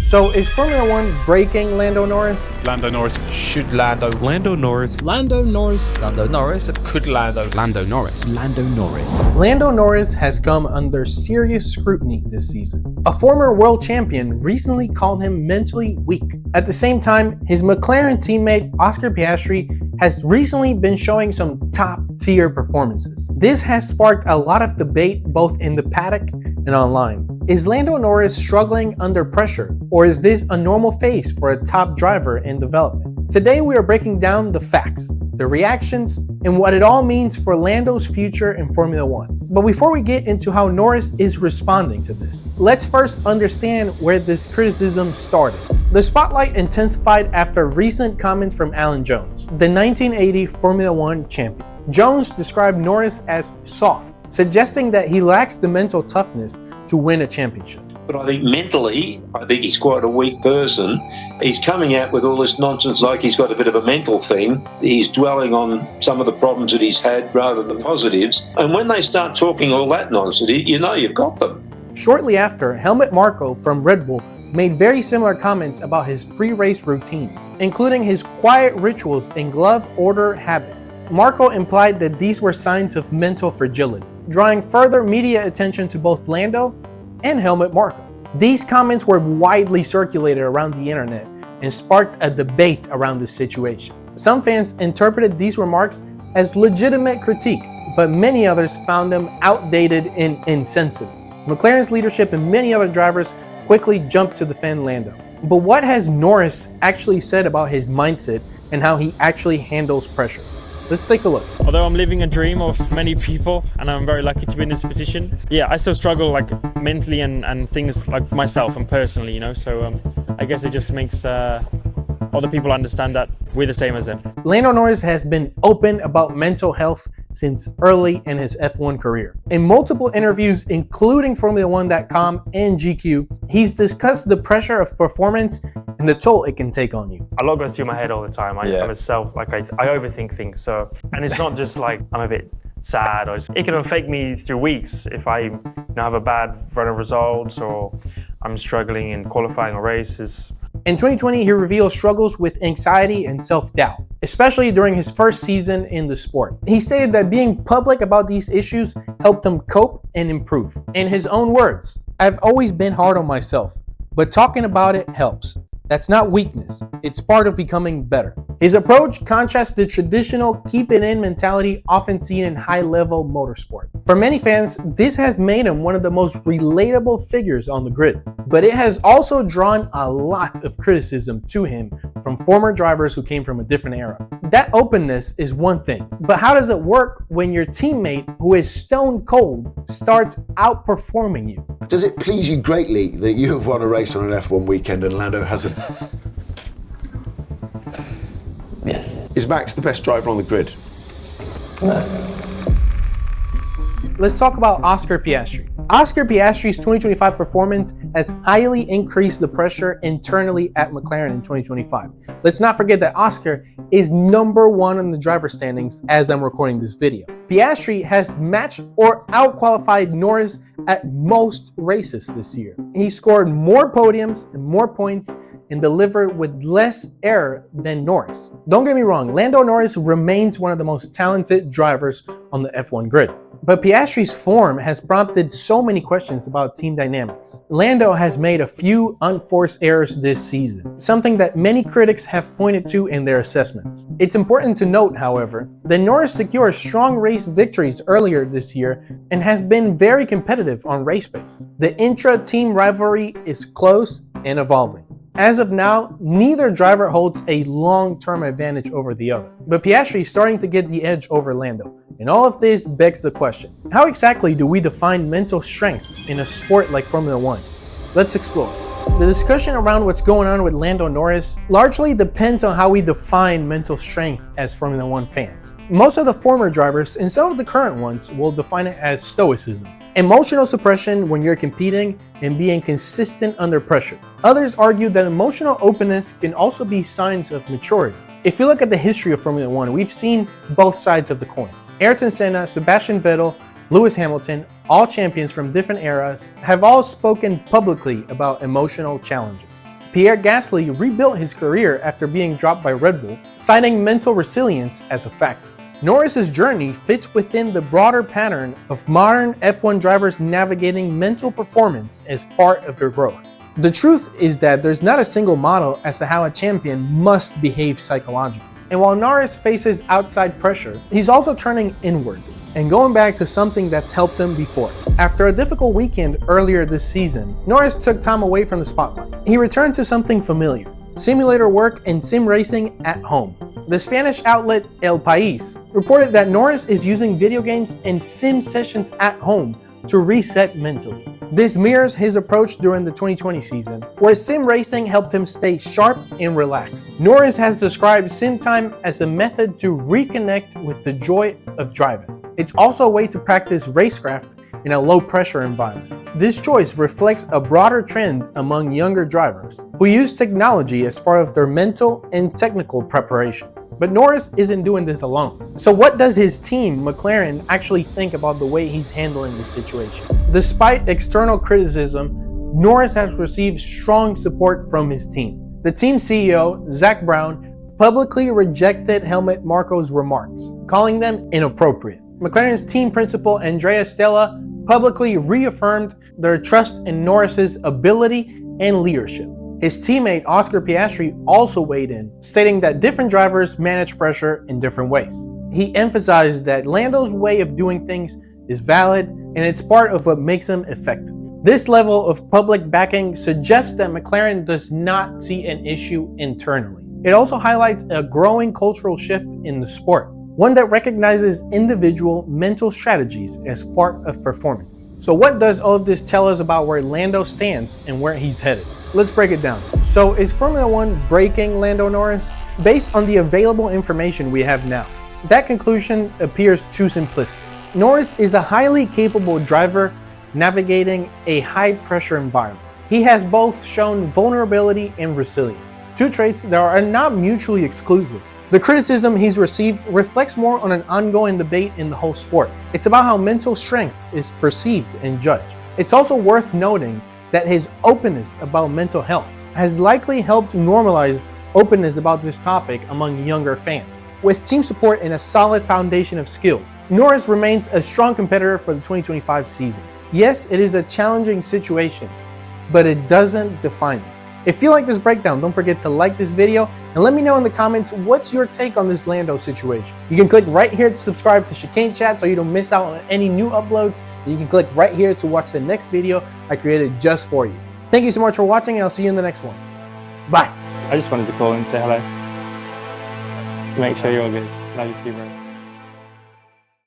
So is Formula One breaking Lando Norris? Lando Norris. Should Lando. Lando Norris. Lando Norris. Lando Norris. Could Lando. Lando Norris. Lando Norris. Lando Norris has come under serious scrutiny this season. A former world champion recently called him mentally weak. At the same time, his McLaren teammate Oscar Piastri has recently been showing some top-tier performances. This has sparked a lot of debate both in the paddock and online. Is Lando Norris struggling under pressure, or is this a normal phase for a top driver in development? Today we are breaking down the facts, the reactions, and what it all means for Lando's future in Formula One. But before we get into how Norris is responding to this, let's first understand where this criticism started. The spotlight intensified after recent comments from Alan Jones, the 1980 Formula One champion. Jones described Norris as soft, suggesting that he lacks the mental toughness to win a championship. But I think mentally, he's quite a weak person. He's coming out with all this nonsense like he's got a bit of a mental thing. He's dwelling on some of the problems that he's had rather than positives. And when they start talking all that nonsense, you know you've got them. Shortly after, Helmut Marko from Red Bull made very similar comments about his pre-race routines, including his quiet rituals and glove order habits. Marko implied that these were signs of mental fragility, drawing further media attention to both Lando and Helmut Marko. These comments were widely circulated around the internet and sparked a debate around the situation. Some fans interpreted these remarks as legitimate critique, but many others found them outdated and insensitive. McLaren's leadership and many other drivers quickly jumped to defend Lando. But what has Norris actually said about his mindset and how he actually handles pressure? Let's take a look. Although I'm living a dream of many people and I'm very lucky to be in this position, yeah, I still struggle like mentally and things like myself and personally, you know, so I guess it just makes other people understand that we're the same as them. Lando Norris has been open about mental health since early in his F1 career. In multiple interviews, including Formula1.com and GQ, he's discussed the pressure of performance and the toll it can take on you. A lot goes through my head all the time. I myself, like I overthink things. So, and it's not just like I'm a bit sad, or it can affect me through weeks if I have a bad run of results or I'm struggling in qualifying or races. In 2020, he revealed struggles with anxiety and self-doubt, especially during his first season in the sport. He stated that being public about these issues helped him cope and improve. In his own words, "I've always been hard on myself, but talking about it helps. That's not weakness, it's part of becoming better." His approach contrasts the traditional keep it in mentality often seen in high-level motorsport. For many fans, this has made him one of the most relatable figures on the grid. But it has also drawn a lot of criticism to him from former drivers who came from a different era. That openness is one thing, but how does it work when your teammate, who is stone cold, starts outperforming you? Does it please you greatly that you have won a race on an F1 weekend and Lando hasn't? Yes. Is Max the best driver on the grid? No. Let's talk about Oscar Piastri. Oscar Piastri's 2025 performance has highly increased the pressure internally at McLaren in 2025. Let's not forget that Oscar is number one in the driver standings as I'm recording this video. Piastri has matched or outqualified Norris at most races this year. He scored more podiums and more points and delivered with less error than Norris. Don't get me wrong, Lando Norris remains one of the most talented drivers on the F1 grid. But Piastri's form has prompted so many questions about team dynamics. Lando has made a few unforced errors this season, something that many critics have pointed to in their assessments. It's important to note, however, that Norris secured strong race victories earlier this year and has been very competitive on race pace. The intra-team rivalry is close and evolving. As of now, neither driver holds a long-term advantage over the other, but Piastri is starting to get the edge over Lando. And all of this begs the question, how exactly do we define mental strength in a sport like Formula One? Let's explore. The discussion around what's going on with Lando Norris largely depends on how we define mental strength as Formula One fans. Most of the former drivers and some of the current ones will define it as stoicism, emotional suppression when you're competing and being consistent under pressure. Others argue that emotional openness can also be signs of maturity. If you look at the history of Formula One, we've seen both sides of the coin. Ayrton Senna, Sebastian Vettel, Lewis Hamilton, all champions from different eras, have all spoken publicly about emotional challenges. Pierre Gasly rebuilt his career after being dropped by Red Bull, citing mental resilience as a factor. Norris's journey fits within the broader pattern of modern F1 drivers navigating mental performance as part of their growth. The truth is that there's not a single model as to how a champion must behave psychologically. And while Norris faces outside pressure, he's also turning inward and going back to something that's helped him before. After a difficult weekend earlier this season, Norris took time away from the spotlight. He returned to something familiar: simulator work and sim racing at home. The Spanish outlet El País reported that Norris is using video games and sim sessions at home to reset mentally. This mirrors his approach during the 2020 season, where sim racing helped him stay sharp and relaxed. Norris has described sim time as a method to reconnect with the joy of driving. It's also a way to practice racecraft in a low-pressure environment. This choice reflects a broader trend among younger drivers who use technology as part of their mental and technical preparation. But Norris isn't doing this alone. So what does his team, McLaren, actually think about the way he's handling this situation? Despite external criticism, Norris has received strong support from his team. The team CEO, Zach Brown, publicly rejected Helmut Marko's remarks, calling them inappropriate. McLaren's team principal, Andrea Stella, publicly reaffirmed their trust in Norris's ability and leadership. His teammate Oscar Piastri also weighed in, stating that different drivers manage pressure in different ways. He emphasized that Lando's way of doing things is valid and it's part of what makes him effective. This level of public backing suggests that McLaren does not see an issue internally. It also highlights a growing cultural shift in the sport, one that recognizes individual mental strategies as part of performance. So what does all of this tell us about where Lando stands and where he's headed? Let's break it down. So is Formula One breaking Lando Norris? Based on the available information we have now, that conclusion appears too simplistic. Norris is a highly capable driver navigating a high-pressure environment. He has both shown vulnerability and resilience, two traits that are not mutually exclusive. The criticism he's received reflects more on an ongoing debate in the whole sport. It's about how mental strength is perceived and judged. It's also worth noting that his openness about mental health has likely helped normalize openness about this topic among younger fans. With team support and a solid foundation of skill, Norris remains a strong competitor for the 2025 season. Yes, it is a challenging situation, but it doesn't define it. If you like this breakdown, don't forget to like this video and let me know in the comments what's your take on this Lando situation. You can click right here to subscribe to Chicane Chat so you don't miss out on any new uploads. And you can click right here to watch the next video I created just for you. Thank you so much for watching and I'll see you in the next one. Bye. I just wanted to call and say hello. Make sure you're all good. Love you too, bro.